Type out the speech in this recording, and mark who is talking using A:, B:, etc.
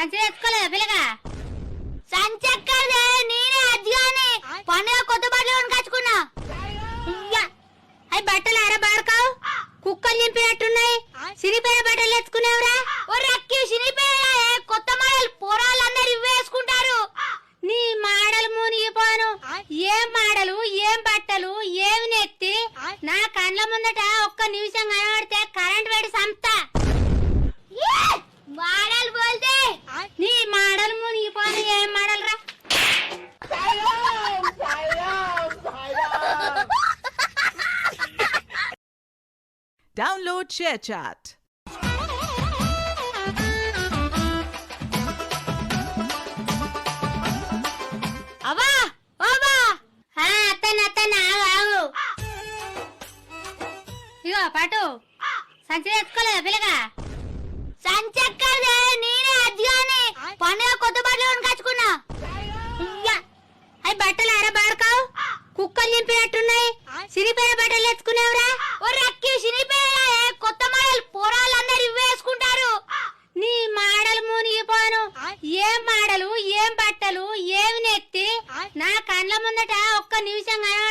A: సంచి తెచ్చుకోలేదా పిల్లగా? సంచి ఎక్కడే నేనే అజ్జాని పండుగ కొత్త బట్టలు కొనుకొచ్చుకున్నా. అవి బట్టలు అరబాడకావు కుక్కలు నింపినట్టున్నాయి. సిరిపోయిన బట్టలు తెచ్చుకునేవరా? ఓ రక్కి సిరిపోయిన కొత్త మోడల్ పోరాళ్ళందరూ ఇవే వేసుకుంటారు. నీ మాడలు మునిగిపోను. ఏం మాడలు, ఏం బట్టలు, ఏమి నెత్తి నా కండ్ల ముందట ఒక్క నిమిషం కనబడితే కరెంట్ పెట్టి సంపుతా. మాడలు పోతే నీ మాడలు మునిగిపోను. ఏం మాడలు రా?
B: Download ShareChat.
A: అవ్వా ఓబా అత్తన ఆగు. ఇగో పాటు సంచి తెచ్చుకోలేదా పిల్లగా? సంచి ఎక్కడే నేనే అజ్జాని పండుగ కొత్త బట్టలు కొనుకొచ్చుకున్నా. అవి బట్టలు అరబాడకావు కుక్కలు నింపినట్టున్నాయి. సిరిపోయిన బట్టలు తెచ్చుకునేవరా? ఓ రక్కి సిరిపోయిన కొత్త మోడల్ పోరాళ్ళందరూ ఇవే వేసుకుంటారు. నీ మాడలు మునిగిపోను. ఏం మాడలు, ఏం బట్టలు, ఏమి నెత్తి నా కండ్ల ముందట ఒక్క నిమిషం కనబడితే